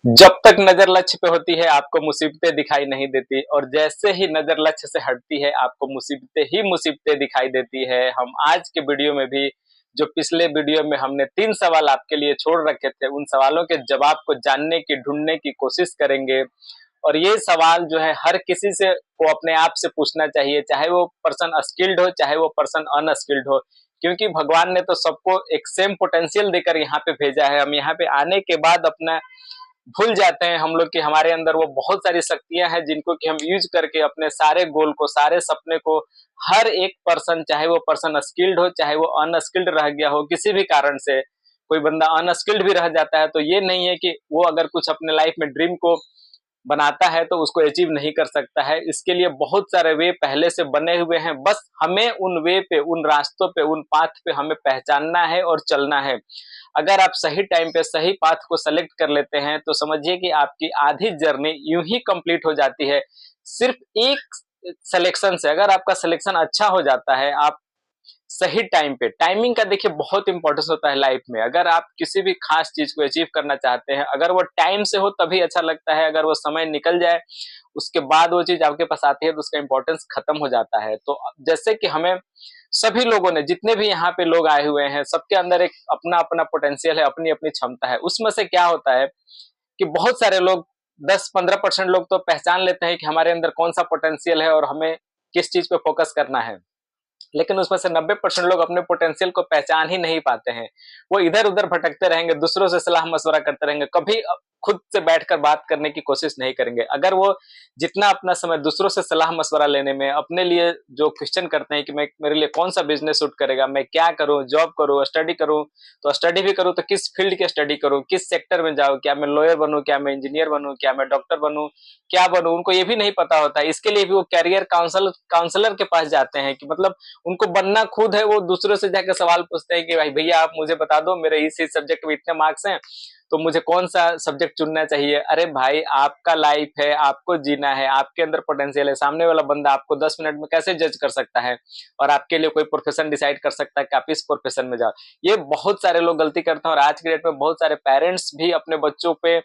जब तक नजर लक्ष्य पे होती है आपको मुसीबतें दिखाई नहीं देती, और जैसे ही नजर लक्ष्य से हटती है आपको मुसीबतें ही मुसीबतें दिखाई देती है। हम आज के वीडियो में भी, जो पिछले वीडियो में हमने 3 सवाल आपके लिए छोड़ रखे थे, उन सवालों के जवाब को जानने की, ढूंढने की कोशिश करेंगे। और ये सवाल जो है हर किसी से को अपने आप से पूछना चाहिए, चाहे वो पर्सन स्किल्ड हो चाहे वो पर्सन अनस्किल्ड हो, क्योंकि भगवान ने तो सबको एक सेम पोटेंशियल देकर यहाँ पे भेजा है। हम यहाँ पे आने के बाद अपना भूल जाते हैं हम लोग कि हमारे अंदर वो बहुत सारी शक्तियां हैं जिनको कि हम यूज करके अपने सारे गोल को, सारे सपने को, हर एक पर्सन, चाहे वो पर्सन स्किल्ड हो चाहे वो अनस्किल्ड रह गया हो किसी भी कारण से, कोई बंदा अनस्किल्ड भी रह जाता है तो ये नहीं है कि वो अगर कुछ अपने लाइफ में ड्रीम को बनाता है तो उसको अचीव नहीं कर सकता है। इसके लिए बहुत सारे वे पहले से बने हुए हैं, बस हमें उन वे पे, उन रास्तों पे, उन पाथ पे हमें पहचानना है और चलना है। अगर आप सही टाइम पे सही पाथ को सेलेक्ट कर लेते हैं तो समझिए कि आपकी आधी जर्नी यूं ही कंप्लीट हो जाती है। सिर्फ एक सिलेक्शन से, अगर आपका सिलेक्शन अच्छा हो जाता है, आप सही टाइम पे, टाइमिंग का देखिए बहुत इंपॉर्टेंस होता है लाइफ में। अगर आप किसी भी खास चीज को अचीव करना चाहते हैं, अगर वो टाइम से हो तभी अच्छा लगता है, अगर वो समय निकल जाए उसके बाद वो चीज आपके पास आती है तो उसका इंपॉर्टेंस खत्म हो जाता है। तो जैसे कि हमें सभी लोगों ने, जितने भी यहाँ पे लोग आए हुए हैं, सबके अंदर एक अपना अपना पोटेंशियल है, अपनी अपनी क्षमता है। उसमें से क्या होता है कि बहुत सारे लोग, 10-15% लोग तो पहचान लेते हैं कि हमारे अंदर कौन सा पोटेंशियल है और हमें किस चीज पे फोकस करना है, लेकिन उसमें से 90% लोग अपने पोटेंशियल को पहचान ही नहीं पाते हैं। वो इधर उधर भटकते रहेंगे, दूसरों से सलाह मशवरा करते रहेंगे, कभी खुद से बैठकर बात करने की कोशिश नहीं करेंगे। अगर वो जितना अपना समय दूसरों से सलाह मशवरा लेने में, अपने लिए जो क्वेश्चन करते हैं कि मैं, मेरे लिए कौन सा बिजनेस सूट करेगा, मैं क्या करूं, जॉब करूं, स्टडी करूं, तो स्टडी भी करूं तो किस फील्ड की स्टडी करूं, किस सेक्टर में जाऊं, क्या मैं लॉयर बनूं, क्या मैं इंजीनियर बनूं, क्या मैं डॉक्टर बनूं, क्या बनूं, उनको ये भी नहीं पता होता है। इसके लिए भी वो कैरियर काउंसलर के पास जाते हैं कि मतलब उनको बनना खुद है, वो दूसरों से जाकर सवाल पूछते हैं कि भाई भैया आप मुझे बता दो, मेरे इस सब्जेक्ट में इतने मार्क्स हैं तो मुझे कौन सा सब्जेक्ट चुनना चाहिए। अरे भाई, आपका लाइफ है, आपको जीना है, आपके अंदर पोटेंशियल है। सामने वाला बंदा आपको 10 मिनट में कैसे जज कर सकता है और आपके लिए कोई प्रोफेशन डिसाइड कर सकता है कि आप इस प्रोफेशन में जाओ। ये बहुत सारे लोग गलती करते हैं, और आज के डेट में बहुत सारे पेरेंट्स भी अपने बच्चों पे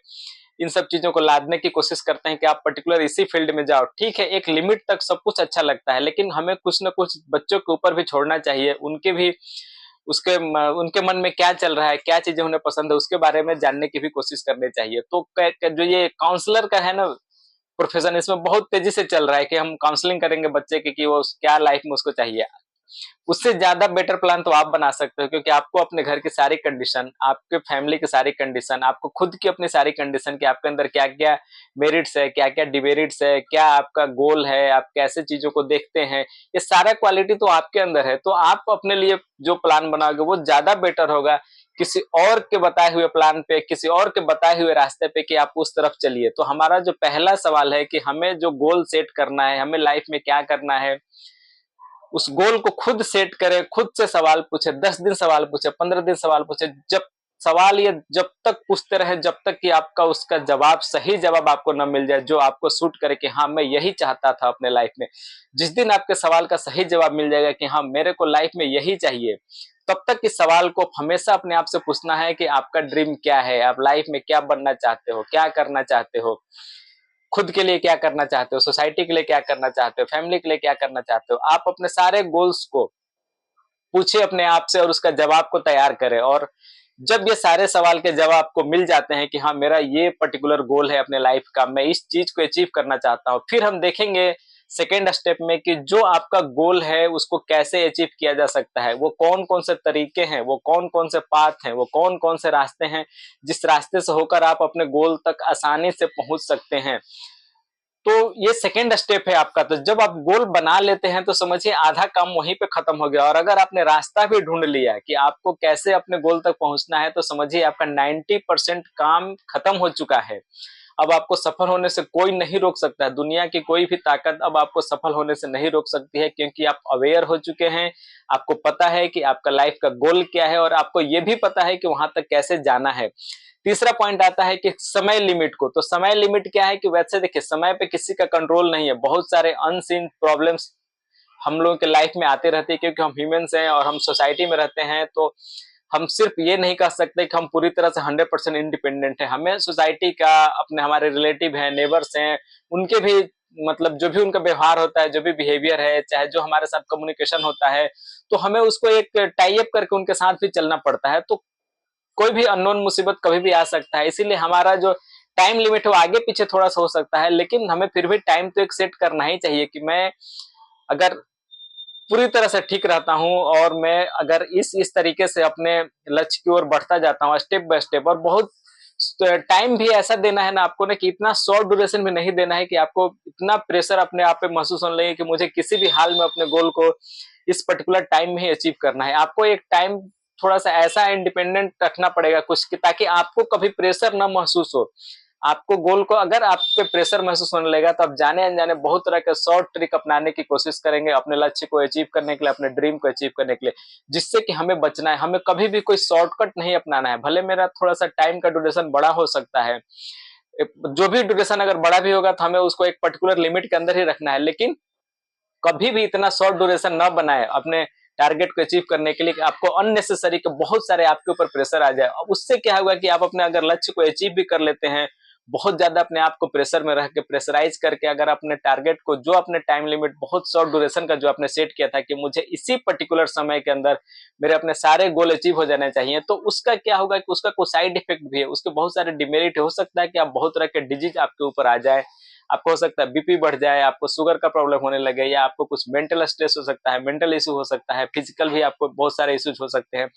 इन सब चीजों को लादने की कोशिश करते हैं कि आप पर्टिकुलर इसी फील्ड में जाओ। ठीक है, एक लिमिट तक सब कुछ अच्छा लगता है, लेकिन हमें कुछ ना कुछ बच्चों के ऊपर भी छोड़ना चाहिए। उनके भी उसके उनके मन में क्या चल रहा है, क्या चीजें उन्हें पसंद है, उसके बारे में जानने की भी कोशिश करनी चाहिए। तो जो ये काउंसलर का है ना प्रोफेशन, इसमें बहुत तेजी से चल रहा है कि हम काउंसलिंग करेंगे बच्चे की कि वो क्या लाइफ में उसको चाहिए। उससे ज्यादा बेटर प्लान तो आप बना सकते हो, क्योंकि आपको अपने घर की सारी कंडीशन, आपके फैमिली की सारी कंडीशन, आपको खुद की अपनी सारी कंडीशन, कि आपके अंदर क्या क्या मेरिट्स है, क्या क्या डिमेरिट्स है, क्या आपका गोल है, आप कैसे चीजों को देखते हैं, ये सारा क्वालिटी तो आपके अंदर है। तो आप अपने लिए जो प्लान बनाओगे वो ज्यादा बेटर होगा किसी और के बताए हुए प्लान पे, किसी और के बताए हुए रास्ते पे कि आप उस तरफ चलिए। तो हमारा जो पहला सवाल है कि हमें जो गोल सेट करना है, हमें लाइफ में क्या करना है, उस गोल को खुद सेट करे, खुद से सवाल पूछे, 10 दिन सवाल पूछे, 15 दिन सवाल पूछे। जब सवाल ये जब तक पूछते रहे जब तक कि आपका उसका जवाब, सही जवाब आपको न मिल जाए जो आपको सूट करे कि हाँ मैं यही चाहता था अपने लाइफ में। जिस दिन आपके सवाल का सही जवाब मिल जाएगा कि हाँ मेरे को लाइफ में यही चाहिए, तब तक इस सवाल को हमेशा अपने आप से पूछना है कि आपका ड्रीम क्या है, आप लाइफ में क्या बनना चाहते हो, क्या करना चाहते हो, खुद के लिए क्या करना चाहते हो, सोसाइटी के लिए क्या करना चाहते हो, फैमिली के लिए क्या करना चाहते हो। आप अपने सारे गोल्स को पूछे अपने आप से और उसका जवाब को तैयार करें। और जब ये सारे सवाल के जवाब आपको मिल जाते हैं कि हाँ मेरा ये पर्टिकुलर गोल है अपने लाइफ का, मैं इस चीज को अचीव करना चाहता हूँ, फिर हम देखेंगे सेकेंड स्टेप में कि जो आपका गोल है उसको कैसे अचीव किया जा सकता है, वो कौन कौन से तरीके हैं, वो कौन कौन से पाथ हैं, वो कौन कौन से रास्ते हैं जिस रास्ते से होकर आप अपने गोल तक आसानी से पहुंच सकते हैं। तो ये सेकेंड स्टेप है आपका। तो जब आप गोल बना लेते हैं तो समझिए आधा काम वहीं पे खत्म हो गया। और अगर आपने रास्ता भी ढूंढ लिया कि आपको कैसे अपने गोल तक पहुंचना है, तो समझिए आपका 90% काम खत्म हो चुका है। अब आपको सफल होने से कोई नहीं रोक सकता है, दुनिया की कोई भी ताकत अब आपको सफल होने से नहीं रोक सकती है, क्योंकि आप अवेयर हो चुके हैं। आपको पता है कि आपका लाइफ का गोल क्या है, और आपको ये भी पता है कि वहां तक कैसे जाना है। तीसरा पॉइंट आता है कि समय लिमिट को। तो समय लिमिट क्या है कि वैसे देखिए, समय पे किसी का कंट्रोल नहीं है। बहुत सारे अनसीन प्रॉब्लम्स हम लोगों के लाइफ में आते रहते हैं, क्योंकि हम ह्यूमंस हैं और हम सोसाइटी में रहते हैं। तो हम सिर्फ ये नहीं कह सकते कि हम पूरी तरह से 100% इंडिपेंडेंट है। हमें सोसाइटी का, अपने हमारे रिलेटिव हैं, नेबर्स हैं, उनके भी मतलब जो भी उनका व्यवहार होता है, जो भी बिहेवियर है, चाहे जो हमारे साथ कम्युनिकेशन होता है, तो हमें उसको एक टाई अप करके उनके साथ भी चलना पड़ता है। तो कोई भी अननोन मुसीबत कभी भी आ सकता है, इसीलिए हमारा जो टाइम लिमिट है वो आगे पीछे थोड़ा सा हो सकता है, लेकिन हमें फिर भी टाइम तो एक सेट करना ही चाहिए कि मैं अगर पूरी तरह से ठीक रहता हूँ और मैं अगर इस तरीके से अपने लक्ष्य की ओर बढ़ता जाता हूँ स्टेप बाय स्टेप, और बहुत टाइम भी ऐसा देना है ना आपको ना कि इतना शॉर्ट ड्यूरेशन भी नहीं देना है कि आपको इतना प्रेशर अपने आप पे महसूस होने लगे कि मुझे किसी भी हाल में अपने गोल को इस पर्टिकुलर टाइम में ही अचीव करना है। आपको एक टाइम थोड़ा सा ऐसा इंडिपेंडेंट रखना पड़ेगा कुछ कि ताकि आपको कभी प्रेशर ना महसूस हो। आपको गोल को अगर आप पे प्रेशर महसूस होने लगेगा तो आप जाने अनजाने बहुत तरह के शॉर्ट ट्रिक अपनाने की कोशिश करेंगे अपने लक्ष्य को अचीव करने के लिए, अपने ड्रीम को अचीव करने के लिए, जिससे कि हमें बचना है। हमें कभी भी कोई शॉर्टकट नहीं अपनाना है। भले मेरा थोड़ा सा टाइम का ड्यूरेशन बड़ा हो सकता है, जो भी ड्यूरेशन अगर बड़ा भी होगा तो हमें उसको एक पर्टिकुलर लिमिट के अंदर ही रखना है, लेकिन कभी भी इतना शॉर्ट ड्यूरेशन न बनाए अपने टारगेट को अचीव करने के लिए कि आपको अननेसेसरी के बहुत सारे आपके ऊपर प्रेशर आ जाए। अब उससे क्या होगा कि आप अपने अगर लक्ष्य को अचीव भी कर लेते हैं, बहुत ज्यादा अपने आप को प्रेशर में रह के प्रेशराइज करके अगर अपने टारगेट को, जो अपने टाइम लिमिट बहुत शॉर्ट ड्यूरेशन का जो आपने सेट किया था कि मुझे इसी पर्टिकुलर समय के अंदर मेरे अपने सारे गोल अचीव हो जाने चाहिए, तो उसका क्या होगा कि उसका कोई साइड इफेक्ट भी है, उसके बहुत सारे डिमेरिट हो सकता है कि आप बहुत तरह के डिजीज आपके ऊपर आ जाए। आपको हो सकता है बीपी बढ़ जाए, आपको शुगर का प्रॉब्लम होने लगे, या आपको कुछ मेंटल स्ट्रेस हो सकता है, मेंटल इशू हो सकता है, फिजिकल भी आपको बहुत सारे इश्यूज हो सकते हैं।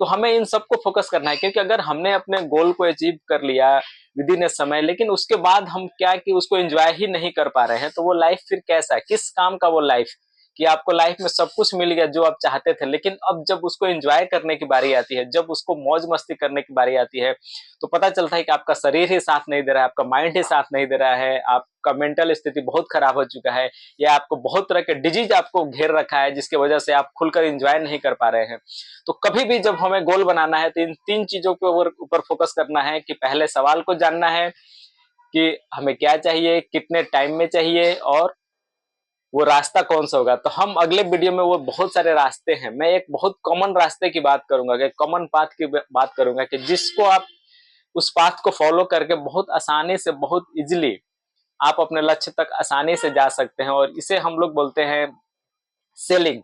तो हमें इन सबको फोकस करना है, क्योंकि अगर हमने अपने गोल को अचीव कर लिया विद इन ए समय, लेकिन उसके बाद हम क्या कि उसको एंजॉय ही नहीं कर पा रहे हैं, तो वो लाइफ फिर कैसा है, किस काम का वो लाइफ कि आपको लाइफ में सब कुछ मिल गया जो आप चाहते थे, लेकिन अब जब उसको एंजॉय करने की बारी आती है, जब उसको मौज मस्ती करने की बारी आती है, तो पता चलता है कि आपका शरीर ही साथ नहीं दे रहा है, आपका माइंड ही साथ नहीं दे रहा है, आपका मेंटल स्थिति बहुत खराब हो चुका है, या आपको बहुत तरह के डिजीज आपको घेर रखा है, जिसकी वजह से आप खुलकर एंजॉय नहीं कर पा रहे हैं। तो कभी भी जब हमें गोल बनाना है तो इन तीन चीजों के ऊपर फोकस करना है कि पहले सवाल को जानना है कि हमें क्या चाहिए, कितने टाइम में चाहिए, और वो रास्ता कौन सा होगा। तो हम अगले वीडियो में वो बहुत सारे रास्ते हैं, मैं एक बहुत कॉमन रास्ते की बात करूंगा, एक कॉमन पाथ की बात करूंगा कि जिसको आप उस पाथ को फॉलो करके बहुत आसानी से, बहुत इजिली आप अपने लक्ष्य तक आसानी से जा सकते हैं। और इसे हम लोग बोलते हैं सेलिंग।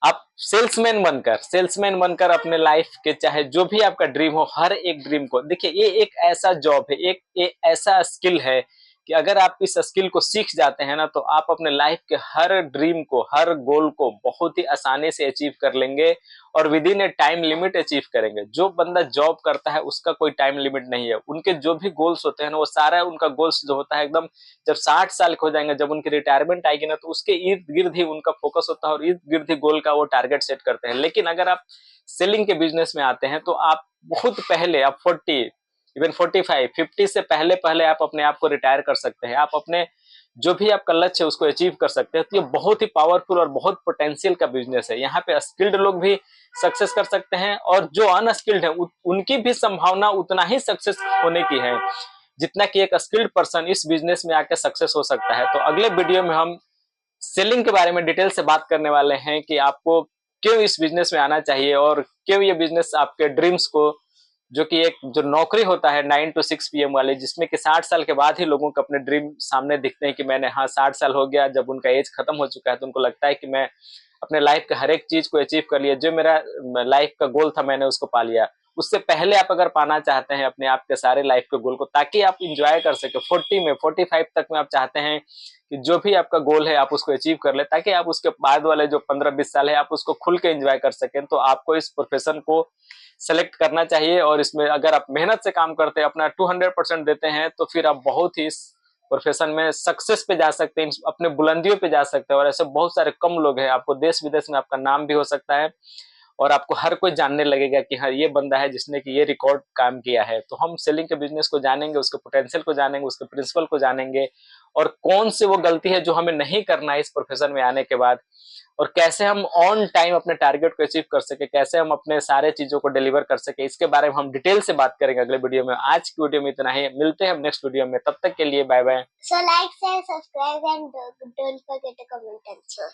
आप सेल्समैन बनकर अपने लाइफ के, चाहे जो भी आपका ड्रीम हो, हर एक ड्रीम को देखिए, ये एक ऐसा जॉब है, एक ऐसा स्किल है कि अगर आप इस स्किल को सीख जाते हैं ना, तो आप अपने लाइफ के हर ड्रीम को, हर गोल को बहुत ही आसानी से अचीव कर लेंगे और with in A time limit achieve करेंगे। जो बंदा जॉब करता है उसका कोई टाइम लिमिट नहीं है, उनके जो भी गोल्स होते हैं ना, वो सारा उनका गोल्स जो होता है एकदम, जब 60 साल के हो जाएंगे, जब उनकी रिटायरमेंट आएगी ना, तो उसके इर्द गिर्द ही उनका फोकस होता है और इर्द गिर्द ही गोल का वो टारगेट सेट करते हैं। लेकिन अगर आप सेलिंग के बिजनेस में आते हैं तो आप बहुत पहले, आप 40 इवन 45 50 से पहले पहले आप अपने आप को रिटायर कर सकते हैं, आप अपने जो भी आपका लक्ष्य है उसको अचीव कर सकते हैं। तो ये बहुत ही पावरफुल और बहुत पोटेंशियल का बिजनेस है। यहाँ पे स्किल्ड लोग भी सक्सेस कर सकते हैं और जो अनस्किल्ड है उनकी भी संभावना उतना ही सक्सेस होने की है जितना कि एक स्किल्ड पर्सन इस बिजनेस में आके सक्सेस हो सकता है। तो अगले वीडियो में हम सेलिंग के बारे में डिटेल से बात करने वाले हैं कि आपको क्यों इस बिजनेस में आना चाहिए और क्यों ये बिजनेस आपके ड्रीम्स को, जो कि एक जो नौकरी होता है 9 to 6 PM वाली, जिसमें कि 60 साल के बाद ही लोगों को अपने ड्रीम सामने दिखते हैं कि मैंने, हाँ 60 साल हो गया, जब उनका एज खत्म हो चुका है तो उनको लगता है कि मैं अपने लाइफ के हर एक चीज को अचीव कर लिया, जो मेरा लाइफ का गोल था मैंने उसको पा लिया। उससे पहले आप अगर पाना चाहते हैं अपने आप के सारे लाइफ के गोल को, ताकि आप इंजॉय कर सके 40 में 45 तक में, आप चाहते हैं कि जो भी आपका गोल है आप उसको अचीव कर ले, ताकि आप उसके बाद वाले जो 15-20 साल है आप उसको खुल के एंजॉय कर सकें। तो आपको इस प्रोफेशन को सेलेक्ट करना चाहिए और इसमें अगर आप मेहनत से काम करते हैं, अपना 200% देते हैं, तो फिर आप बहुत ही प्रोफेशन में सक्सेस पे जा सकते हैं, अपने बुलंदियों पे जा सकते हैं। और ऐसे बहुत सारे कम लोग हैं, आपको देश विदेश में आपका नाम भी हो सकता है और आपको हर कोई जानने लगेगा कि हाँ ये बंदा है जिसने कि ये रिकॉर्ड काम किया है। तो हम सेलिंग के बिजनेस को जानेंगे, उसके पोटेंशियल को जानेंगे, उसके प्रिंसिपल को जानेंगे और कौन सी वो गलती है जो हमें नहीं करना है इस प्रोफेशन में आने के बाद, और कैसे हम ऑन टाइम अपने टारगेट को अचीव कर सके, कैसे हम अपने सारे चीजों को डिलीवर कर सके, इसके बारे में हम डिटेल से बात करेंगे अगले वीडियो में। आज की वीडियो में इतना ही, मिलते हैं हम नेक्स्ट वीडियो में, तब तक के लिए bye bye. So like, share, subscribe and don't forget to comment also.